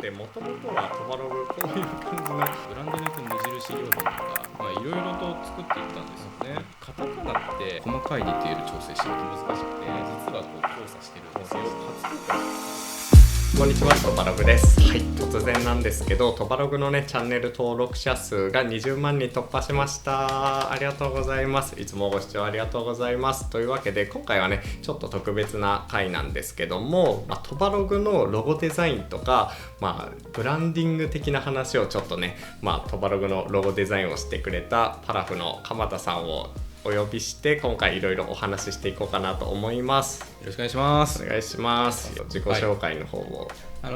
でもともとはトバログこういう感じのブランドで無印良品とかいろいろと作っていったんですよね。カタカナって細かいディテール調整してると難しくて、実は交差してるんですよ。初公開。こんにちは、トバログです。はい、突然なんですけど、トバログのねチャンネル登録者数が20万人突破しました。ありがとうございます。いつもご視聴ありがとうございます。というわけで今回はねちょっと特別な回なんですけども、トバログのロゴデザインとか、ブランディング的な話をちょっとね、トバログのロゴデザインをしてくれたパラフの鎌田さんをお呼びして今回いろいろお話ししていこうかなと思います。よろしくお願いします。お願いします。自己紹介の方を、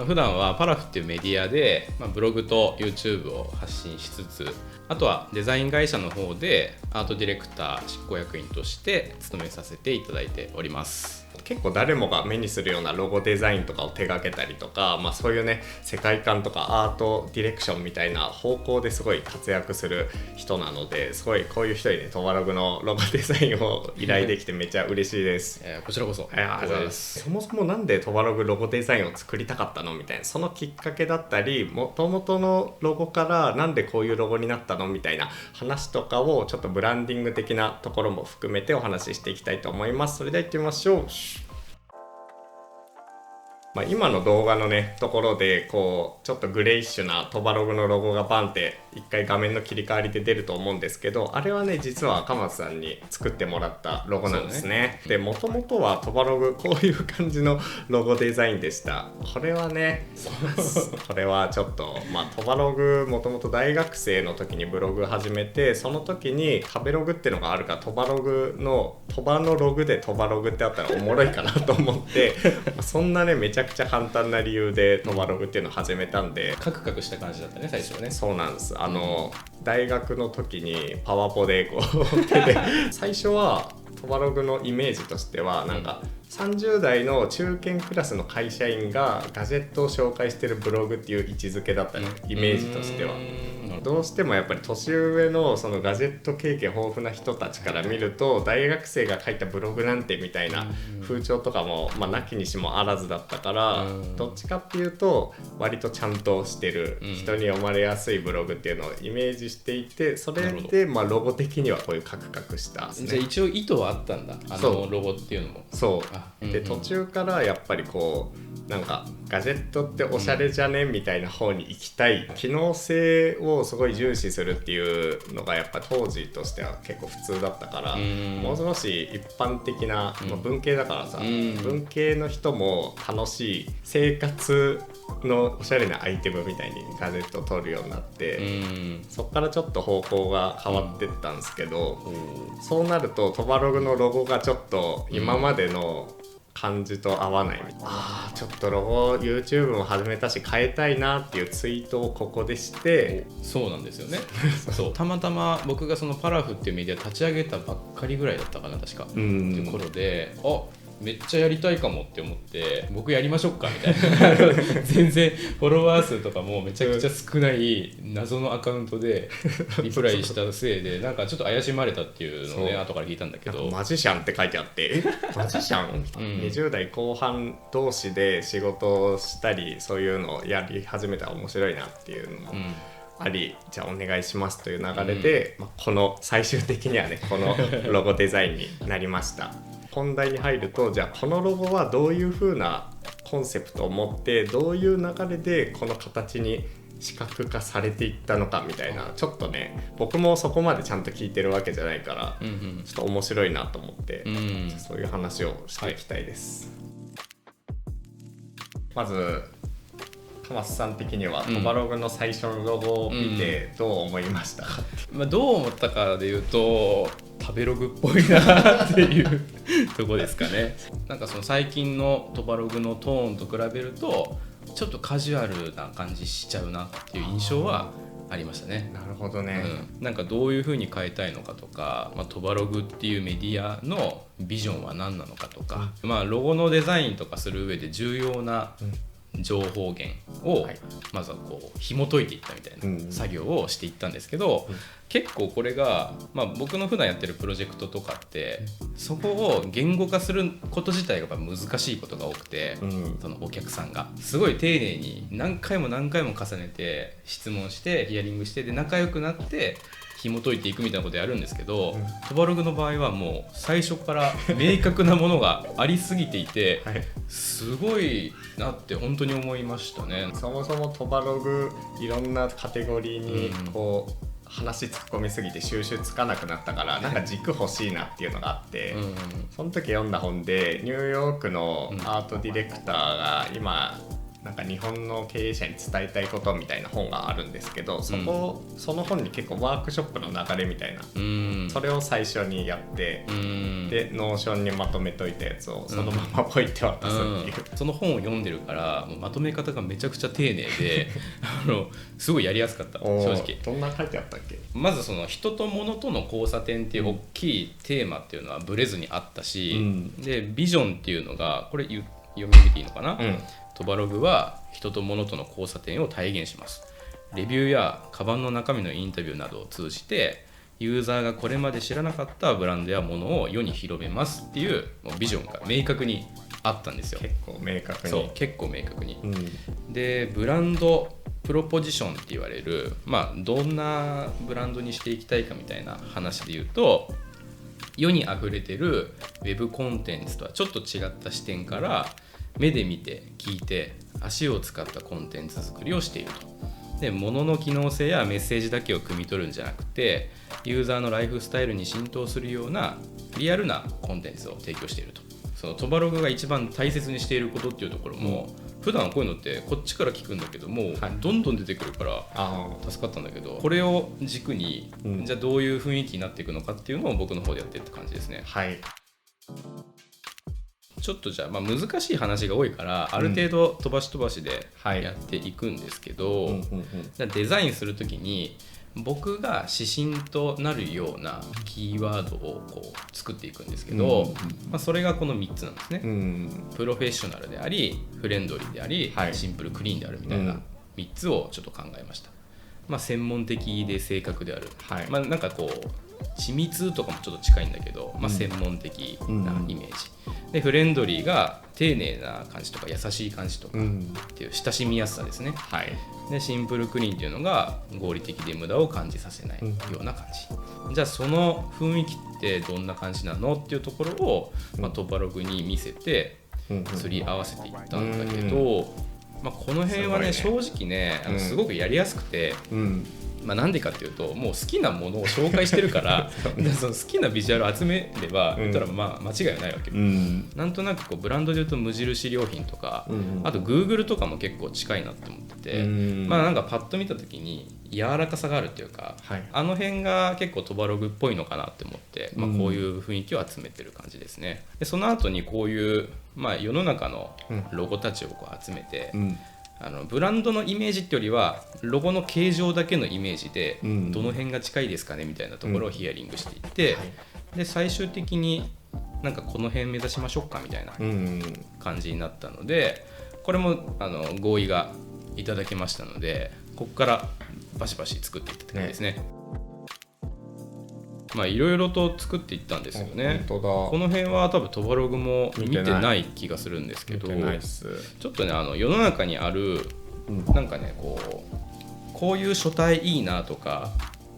普段はパラフっていうメディアで、ブログと YouTube を発信しつつ、あとはデザイン会社の方でアートディレクター執行役員として務めさせていただいております。結構誰もが目にするようなロゴデザインとかを手掛けたりとか、そういうね世界観とかアートディレクションみたいな方向ですごい活躍する人なので、すごいこういう人にねトバログのロゴデザインを依頼できてめっちゃ嬉しいです。こちらこそ。そもそもなんでトバログロゴデザインを作りたかったのみたいな、そのきっかけだったり、もともとのロゴからなんでこういうロゴになったのみたいな話とかをちょっとブランディング的なところも含めてお話ししていきたいと思います。それでは行ってみましょう。今の動画のねところでこうちょっとグレイッシュなトバログのロゴがバンって一回画面の切り替わりで出ると思うんですけど、あれはね実は赤松さんに作ってもらったロゴなんですね。でもともとはトバログこういう感じのロゴデザインでした。これはねこれはちょっとトバログもともと大学生の時にブログ始めて、その時に食べログってのがあるからトバログのトバのログでトバログってあったらおもろいかなと思ってそんなねめちゃくちゃ簡単な理由でトバログっていうのを始めたんで、カクカクした感じだったね最初はね。そうなんです。大学の時にパワポでこう手で最初はトバログのイメージとしてはなんか30代の中堅クラスの会社員がガジェットを紹介してるブログっていう位置づけだったの、イメージとしては。どうしてもやっぱり年上のそのガジェット経験豊富な人たちから見ると、大学生が書いたブログなんてみたいな風潮とかもなきにしもあらずだったから、どっちかっていうと割とちゃんとしてる人に読まれやすいブログっていうのをイメージしていて、それでロゴ的にはこういうカクカクしたですね。じゃあ一応意図はあったんだ、ロゴっていうのも。そうで、途中からやっぱりこうなんかガジェットっておしゃれじゃねみたいな方に行きたい、機能性をすごい重視するっていうのがやっぱ当時としては結構普通だったから、もう少し一般的な、文系だからさ、文系の人も楽しい生活のおしゃれなアイテムみたいにガジェットを取るようになって、そっからちょっと方向が変わってったんですけど、そうなるとトバログのロゴがちょっと今までの感じと合わない。ちょっとロゴ YouTube も始めたし変えたいなっていうツイートをここでして。そうなんですよねそうたまたま僕がそのパラフっていうメディア立ち上げたばっかりぐらいだったかな確かっていう頃で、めっちゃやりたいかもって思って僕やりましょうかみたいな全然フォロワー数とかもめちゃくちゃ少ない謎のアカウントでリプライしたせいでなんかちょっと怪しまれたっていうのをね後から聞いたんだけど、マジシャンって書いてあってマジシャン、20代後半同士で仕事をしたりそういうのをやり始めたら面白いなっていうのも、あり、じゃあお願いしますという流れで、この最終的にはねこのロゴデザインになりました。本題に入ると、じゃあこのロゴはどういう風なコンセプトを持ってどういう流れでこの形に視覚化されていったのかみたいな、ちょっとね僕もそこまでちゃんと聞いてるわけじゃないから、ちょっと面白いなと思って、そういう話をしていきたいです、まず鎌瀬さん的にはトバログの最初のロゴを見てどう思いましたか？どう思ったかでいうと食べログっぽいなっていうとこですかね。なんかその最近のトバログのトーンと比べるとちょっとカジュアルな感じしちゃうなっていう印象はありましたね。なるほどね、なんかどういう風に変えたいのかとか、トバログっていうメディアのビジョンは何なのかとか、ロゴのデザインとかする上で重要な情報源をはいまずはこう紐解いていったみたいな作業をしていったんですけど、結構これが、僕の普段やってるプロジェクトとかってそこを言語化すること自体がやっぱ難しいことが多くて、そのお客さんがすごい丁寧に何回も何回も重ねて質問してヒアリングしてで仲良くなって紐解いていくみたいなことやるんですけど、トバログの場合はもう最初から明確なものがありすぎていて、はい、すごいなって本当に思いましたね。そもそもトバログいろんなカテゴリーにこう、話突っ込みすぎて収集つかなくなったからなんか軸欲しいなっていうのがあって、その時読んだ本でニューヨークのアートディレクターが今なんか日本の経営者に伝えたいことみたいな本があるんですけど、その本に結構ワークショップの流れみたいな、それを最初にやって、でノーションにまとめといたやつをそのままポイって渡すっていう、その本を読んでるからもうまとめ方がめちゃくちゃ丁寧ですごいやりやすかった。正直どんな書いてあったっけ。まずその人と物との交差点っていう大きいテーマっていうのはブレずにあったし、でビジョンっていうのがこれ読み上げていいのかな、トバログは人と物との交差点を体現します。レビューやカバンの中身のインタビューなどを通じてユーザーがこれまで知らなかったブランドやものを世に広めますっていうビジョンが明確にあったんですよ。結構明確に。そう結構明確に、でブランドプロポジションって言われる、どんなブランドにしていきたいかみたいな話で言うと、世にあふれてるウェブコンテンツとはちょっと違った視点から目で見て聞いて足を使ったコンテンツ作りをしていると。で物の機能性やメッセージだけを汲み取るんじゃなくてユーザーのライフスタイルに浸透するようなリアルなコンテンツを提供していると。そのトバログが一番大切にしていることっていうところも、普段こういうのってこっちから聞くんだけども、どんどん出てくるから助かったんだけど、これを軸に、じゃあどういう雰囲気になっていくのかっていうのを僕の方でやってるって感じですね。はい。ちょっとじゃあ、難しい話が多いからある程度飛ばし飛ばしでやっていくんですけど、デザインするときに僕が指針となるようなキーワードをこう作っていくんですけど、それがこの3つなんですね。プロフェッショナルでありフレンドリーであり、シンプルクリーンであるみたいな3つをちょっと考えました。専門的で正確である、なんかこう緻密とかもちょっと近いんだけど、専門的なイメージ、でフレンドリーが丁寧な感じとか優しい感じとかっていう親しみやすさですね、でシンプルクリーンっていうのが合理的で無駄を感じさせないような感じ、じゃあその雰囲気ってどんな感じなのっていうところを、トバログに見せてすり合わせていったんだけど、この辺はね正直ねすごくやりやすくて、なんでかっていうともう好きなものを紹介してるからその好きなビジュアルを集めれば言ったら間違いはないわけ、なんとなくこうブランドでいうと無印良品とか、あと Google とかも結構近いなって思ってて、なんかパッと見た時に柔らかさがあるっていうか、あの辺が結構トバログっぽいのかなって思って、こういう雰囲気を集めてる感じですね。でその後にこういう、世の中のロゴたちをこう集めて、ブランドのイメージってよりはロゴの形状だけのイメージで、どの辺が近いですかねみたいなところをヒアリングしていって、で最終的になんかこの辺目指しましょうかみたいな感じになったので、これも合意がいただけましたので、ここからバシバシ作っていったって感じですね。いろいろと作っていったんですよね。この辺は多分トバログも見てない気がするんですけど、ちょっとね世の中にあるなんかねこういう書体いいなとか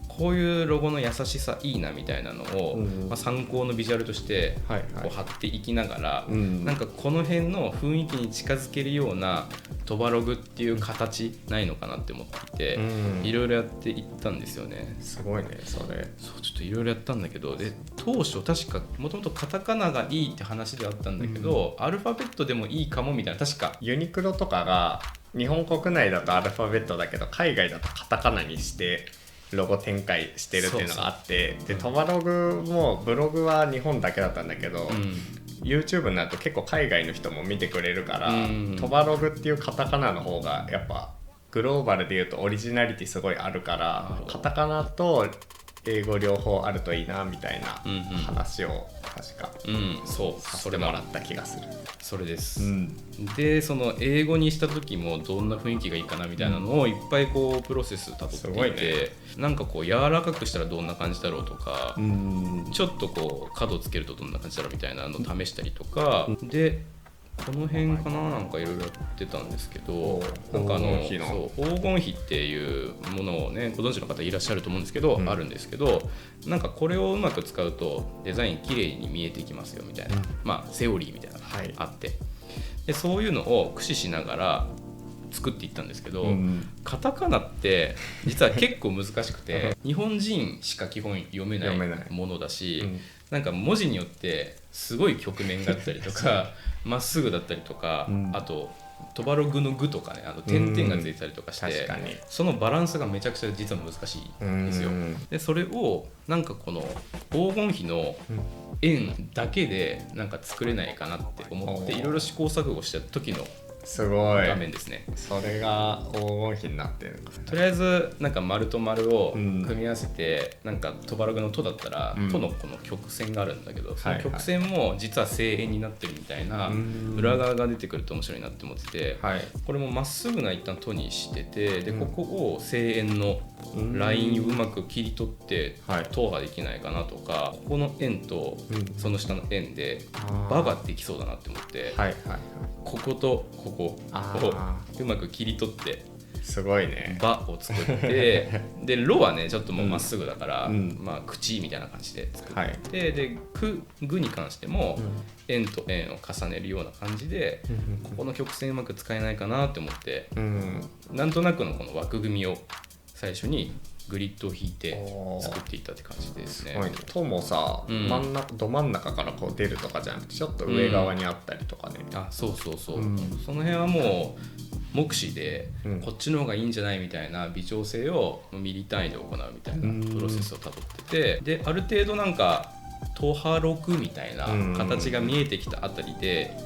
こういうロゴの優しさいいなみたいなのを、参考のビジュアルとしてこう貼っていきながら、なんかこの辺の雰囲気に近づけるようなトバログっていう形ないのかなって思っていて、いろいろやっていったんですよね。すごいねそれ。そうちょっといろいろやったんだけど、で当初確かもともとカタカナがいいって話ではあったんだけど、アルファベットでもいいかもみたいな、確かユニクロとかが日本国内だとアルファベットだけど海外だとカタカナにしてロゴ展開してるっていうのがあって、でトバログもブログは日本だけだったんだけど、YouTube になると結構海外の人も見てくれるから、トバログっていうカタカナの方がやっぱグローバルでいうとオリジナリティすごいあるから、カタカナと英語両方あるといいなみたいな話を確かそうさせてもらった気がする。それです、でその英語にした時もどんな雰囲気がいいかなみたいなのをいっぱいこうプロセスたどっていて、なんかこう柔らかくしたらどんな感じだろうとか、ちょっとこう角をつけるとどんな感じだろうみたいなのを試したりとか、でこの辺かな、なんかいろいろやってたんですけど、なんか黄金比っていうものをねご存知の方いらっしゃると思うんですけど、あるんですけど、なんかこれをうまく使うとデザイン綺麗に見えてきますよみたいな、セオリーみたいなのがあって、でそういうのを駆使しながら作っていったんですけど、カタカナって実は結構難しくて日本人しか基本読めないものだし、なんか文字によってすごい局面があったりとかまっすぐだったりとか、あとトバログのグとかね、点々がついてたりとかして、そのバランスがめちゃくちゃ実は難しいんですよ。でそれをなんかこの黄金比の円だけでなんか作れないかなって思っていろいろ試行錯誤した時のすごい画面ですね。それが黄金比になってるんですね。とりあえずなんか丸と丸を組み合わせて、なんかトバログの「と」だったら「と」のこの曲線があるんだけど、その曲線も実は正円になってるみたいな裏側が出てくると面白いなって思ってて、これもまっすぐな一旦「と」にしてて、でここを正円のラインをうまく切り取って「と」ができないかなとか、ここの円とその下の円で「ば」ができそうだなって思って、こことここをうまく切り取ってすごいねバを作ってでロはねちょっともうまっすぐだから、まあ口みたいな感じで作って、でグに関しても円と円を重ねるような感じで、ここの曲線うまく使えないかなって思って、なんとなくのこの枠組みを最初にグリッドを引いて作っていったって感じですね。ともさ、ど真ん中からこう出るとかじゃなくてちょっと上側にあったりとかね、そう、その辺はもう目視でこっちの方がいいんじゃないみたいな微調整をミリ単位で行うみたいなプロセスをたどってて、である程度なんかトハロクみたいな形が見えてきたあたりで、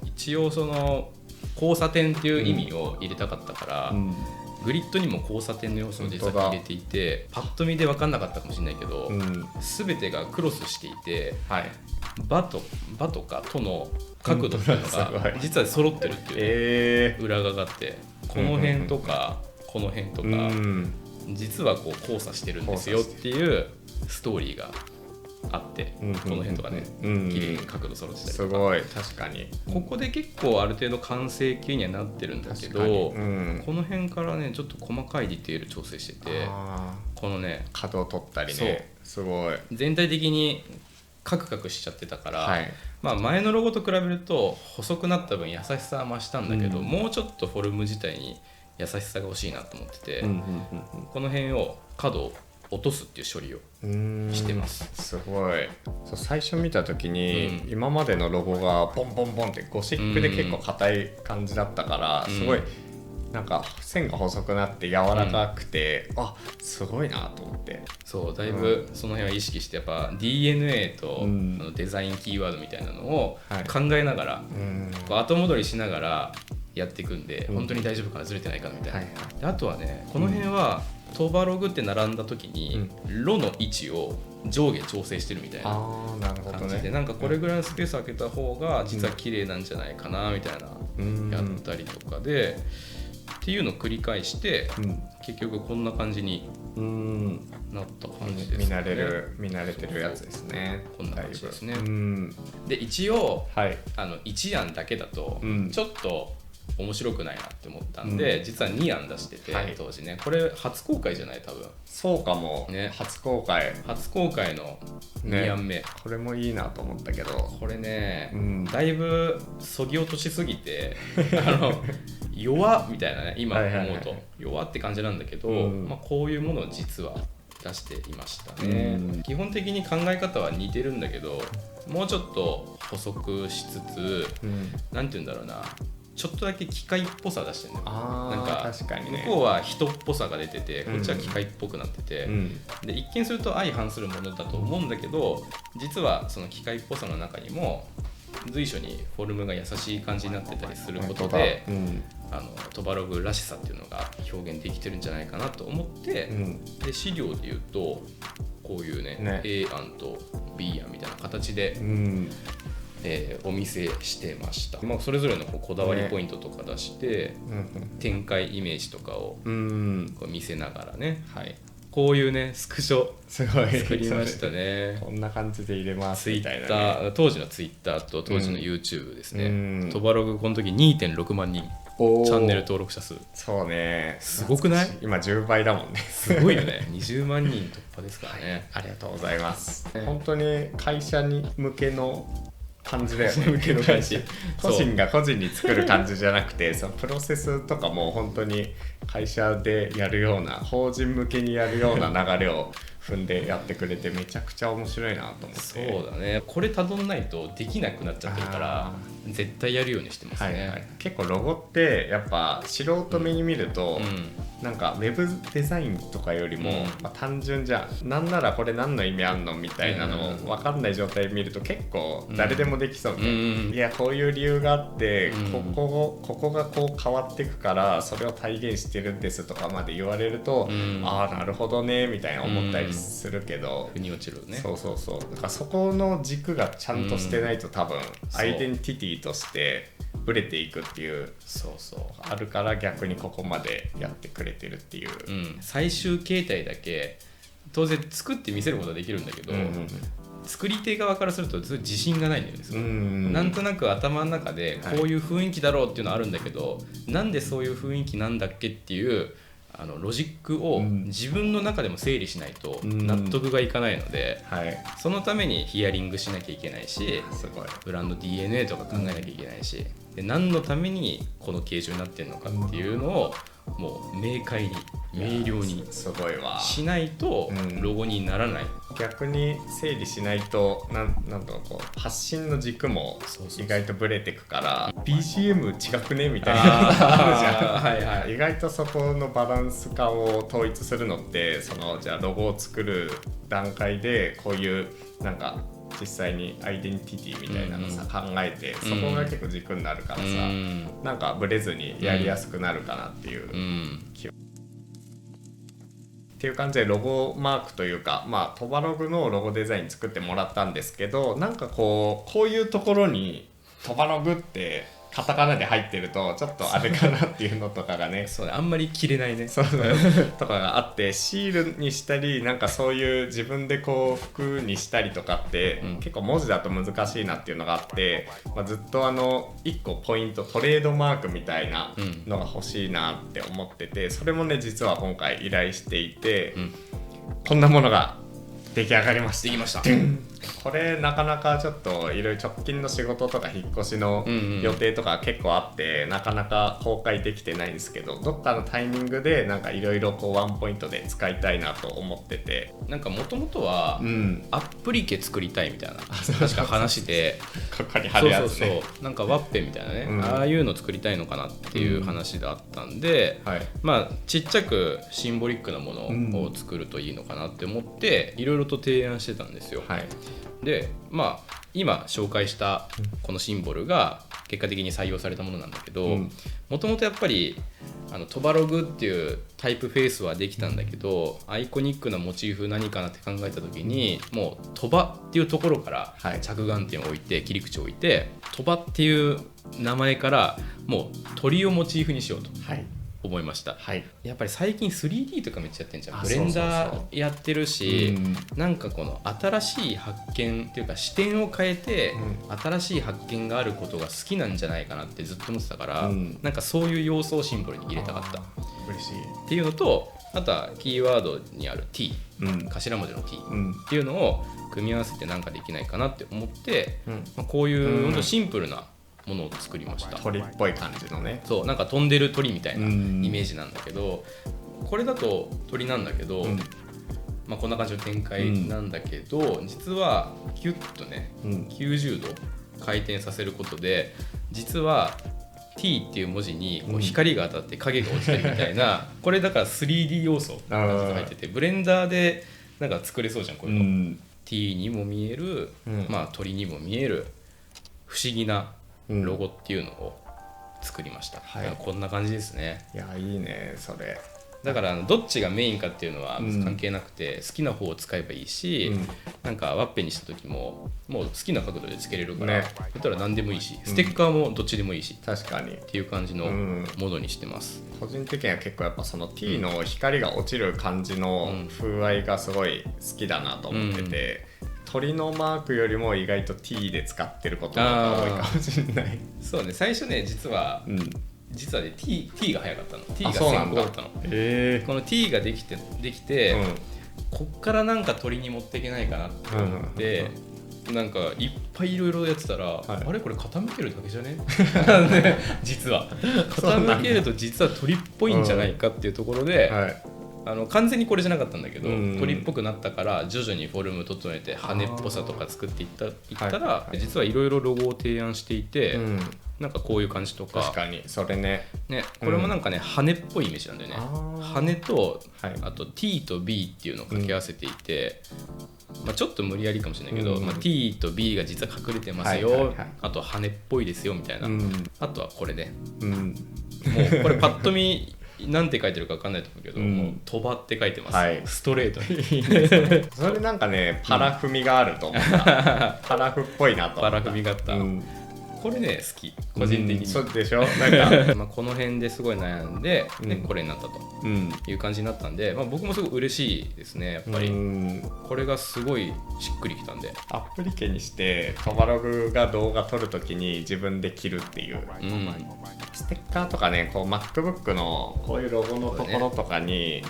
一応その交差点っていう意味を入れたかったから、グリッドにも交差点の要素を実は入れていて、パッと見で分かんなかったかもしれないけど、全てがクロスしていて、バとかとの角度っていうのが実は揃ってるっていう裏側があって、この辺とかこの辺とか実はこう交差してるんですよっていうストーリーがあって、この辺とかね綺麗に角度揃ってたりとか、すごい確かにここで結構ある程度完成形にはなってるんだけど、この辺からねちょっと細かいディテール調整してて、このね角を取ったりね、すごい全体的にカクカクしちゃってたから、まあ前のロゴと比べると細くなった分優しさは増したんだけど、もうちょっとフォルム自体に優しさが欲しいなと思ってて、この辺を角を落とすっていう処理をしてます。すごい。最初見た時に、今までのロゴがポンポンポンってゴシックで結構硬い感じだったから、すごいなんか線が細くなって柔らかくて、すごいなと思って。そうだいぶその辺は意識して、やっぱ DNA とデザインキーワードみたいなのを考えながら、後戻りしながらやっていくんで、本当に大丈夫かな、ずれてないかなみたいな。あとはね、この辺はトバログって並んだ時に、ロの位置を上下調整してるみたいな感じで、なんかこれぐらいのスペース空けた方が実は綺麗なんじゃないかなみたいなやったりとかで、っていうのを繰り返して、結局こんな感じになった感じですね。見慣れてるやつですね。こんな感じですね。で一応、1案だけだとちょっと面白くないなって思ったんで、実は2案出してて、当時ね、これ初公開じゃない多分。そうかもね、初公開の2案目、これもいいなと思ったけど、これね、だいぶそぎ落としすぎて弱みたいなね、今思うと弱って感じなんだけど、こういうものを実は出していましたね。基本的に考え方は似てるんだけど、もうちょっと補足しつつ、なんて言うんだろうな、ちょっとだけ機械っぽさ出してるのよ。なんか確かにね、向こうは人っぽさが出てて、こっちは機械っぽくなってて、で一見すると相反するものだと思うんだけど、実はその機械っぽさの中にも随所にフォルムが優しい感じになってたりすることで、トバログらしさっていうのが表現できてるんじゃないかなと思って、で資料でいうとこういうね A 案と B 案みたいな形で、お見せしてました。それぞれのこだわりポイントとか出して、展開イメージとかをこう見せながらね、こういうねスクショすごい作りましたね。こんな感じで入れますみたいな、ね、当時のツイッターと当時の YouTube ですね。トバログこの時 2.6 万人チャンネル登録者数。そうね、すごくない？今10倍だもんね。すごいよね。20万人突破ですからね。ありがとうございます。本当に会社に向けの感じだよね。向けの感じ。個人が個人に作る感じじゃなくて、そのプロセスとかも本当に会社でやるような、法人向けにやるような流れを踏んでやってくれて、めちゃくちゃ面白いなと思って。そうだね。これたどんないとできなくなっちゃってるから絶対やるようにしてますね。結構ロゴってやっぱ素人目に見ると、なんかウェブデザインとかよりも、単純じゃん。なんならこれ何の意味あんのみたいなのを分かんない状態で見ると結構誰でもできそうで、いやこういう理由があって、ここがこう変わっていくからそれを体現してるんですとかまで言われると、ああなるほどねみたいな思ったりするけど、腑に落ちるね。そうだからそこの軸がちゃんとしてないと多分アイデンティティとしてブレていくっていうあるから、逆にここまでやってくれてるっていう、最終形態だけ当然作って見せることはできるんだけど、作り手側からするとずっと自信がないんだよね。なんとなく頭の中でこういう雰囲気だろうっていうのはあるんだけど、なんでそういう雰囲気なんだっけっていうロジックを自分の中でも整理しないと納得がいかないので、そのためにヒアリングしなきゃいけないし、ブランド DNA とか考えなきゃいけないし、で何のためにこの形状になってるのかっていうのをもう明快に明瞭にしないとロゴにならない。逆に整理しないとなんとこう発信の軸も意外とブレてくから BGM 違くねみたいなあるじゃん。意外とそこのバランス感を統一するのって、じゃあロゴを作る段階でこういうなんか実際にアイデンティティみたいなのさ、考えてそこが結構軸になるからさ、なんかブレずにやりやすくなるかなっていう気は、っていう感じでロゴマークというか、トバログのロゴデザイン作ってもらったんですけど、なんかこういうところにトバログってカタカナで入ってるとちょっとあれかなっていうのとかがねそうね、あんまり着れないねとかがあって、シールにしたりなんかそういう自分でこう服にしたりとかって、結構文字だと難しいなっていうのがあって、ずっと1個ポイントトレードマークみたいなのが欲しいなって思ってて、それもね実は今回依頼していて、こんなものが出来上がりました。できました。これなかなかちょっといろいろ直近の仕事とか引っ越しの予定とか結構あって、なかなか公開できてないんですけど、どっかのタイミングでなんかいろいろワンポイントで使いたいなと思ってて、なんかもともとはアップリケ作りたいみたいな確か話でここに貼るやつね、そうなんかワッペンみたいなね、ああいうの作りたいのかなっていう話があったんで、ちっちゃくシンボリックなものを作るといいのかなって思っていろいろと提案してたんですよ。で今紹介したこのシンボルが結果的に採用されたものなんだけど、もともとやっぱりトバログっていうタイプフェイスはできたんだけど、アイコニックなモチーフ何かなって考えた時に、もうトバっていうところから着眼点を置いて、切り口を置いて、トバっていう名前からもう鳥をモチーフにしようと思いました。やっぱり最近 3D とかめっちゃやってんじゃん。ブレンダーやってるし、なんかこの新しい発見っていうか視点を変えて新しい発見があることが好きなんじゃないかなってずっと思ってたから、なんかそういう要素をシンボルに入れたかった嬉しいっていうのと、あとはキーワードにある T、頭文字の T っていうのを組み合わせてなんかできないかなって思って、こういう本当シンプルなものを作りました。鳥っぽい感じのね、そうなんか飛んでる鳥みたいなイメージなんだけど、これだと鳥なんだけど、こんな感じの展開なんだけど、実はキュッとね、90度回転させることで、実は T っていう文字にこう光が当たって影が落ちてるみたいな、これだから 3D 要素が入ってて、ブレンダーでなんか作れそうじゃんこういうの、T にも見える、鳥にも見える、不思議なロゴっていうのを作りました、はい、こんな感じですね。いやいいねそれ。だからどっちがメインかっていうのは関係なくて、好きな方を使えばいいし、なんかワッペンにした時ももう好きな角度でつけれるから、ね、言ったら何でもいいし、ステッカーもどっちでもいいし、確かにっていう感じのものにしてます。個人的には結構やっぱその T の光が落ちる感じの風合いがすごい好きだなと思ってて、鳥のマークよりも意外と T で使ってることが多いかもしれない。そうね、最初ね実はね T が早かったの。 T が先行だったの。この T ができて、こっからなんか鳥に持っていけないかなって思って、なんかいっぱいいろいろやってたら、あれこれ傾けるだけじゃね実は傾けると実は鳥っぽいんじゃないかっていうところで、完全にこれじゃなかったんだけど、鳥っぽくなったから徐々にフォルム整えて羽っぽさとか作っていったら、実はいろいろロゴを提案していて、なんかこういう感じとか。確かにそれね。これもなんかね、羽っぽいイメージなんだよね。羽と、あと T と B っていうのを掛け合わせていて、ちょっと無理やりかもしれないけど、T と B が実は隠れてますよ、あと羽っぽいですよみたいな、あとはこれね、もうこれパッと見なんて書いてるか分かんないと思うけど、もう鳥羽って書いてます、ストレートにそれなんかねパラフミがあると思った、パラフっぽいなと思った。パラフミがあった、これね好き個人的に。そうでしょ。なんかこの辺ですごい悩んで、これになったという感じになったんで、僕もすごく嬉しいですねやっぱり。これがすごいしっくりきたんで。アップリケにしてトバログが動画撮るときに自分で着るっていう、ステッカーとかね、こう MacBook のこういうロゴのところとかに、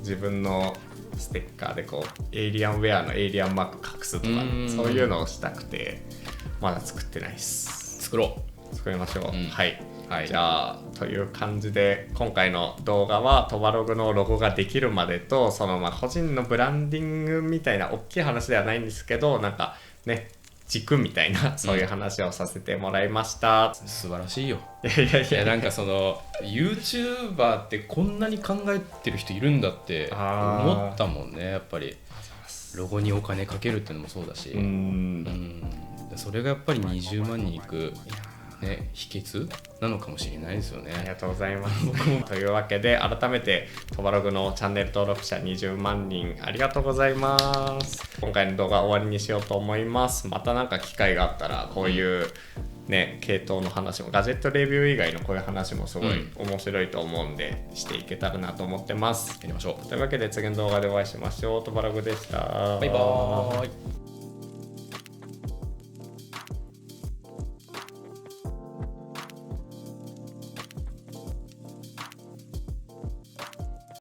自分のステッカーでこうエイリアンウェアのエイリアンマーク隠すとか、そういうのをしたくてまだ作ってないです。作りましょう。はい、じゃあという感じで今回の動画はトバログのロゴができるまでと、その個人のブランディングみたいな大きい話ではないんですけど、なんかね軸みたいなそういう話をさせてもらいました。素晴らしいよ。いやなんかその YouTuber ってこんなに考えてる人いるんだって思ったもんね。やっぱりロゴにお金かけるっていうのもそうだし、それがやっぱり20万人いくね、秘訣なのかもしれないですよね。ありがとうございますというわけで改めてトバログのチャンネル登録者20万人ありがとうございます。今回の動画終わりにしようと思います。またなんか機会があったらこういうね、系統の話もガジェットレビュー以外のこういう話もすごい面白いと思うんで、していけたらなと思ってます。やりましょう。というわけで次の動画でお会いしましょう。トバログでした。バイバーイ。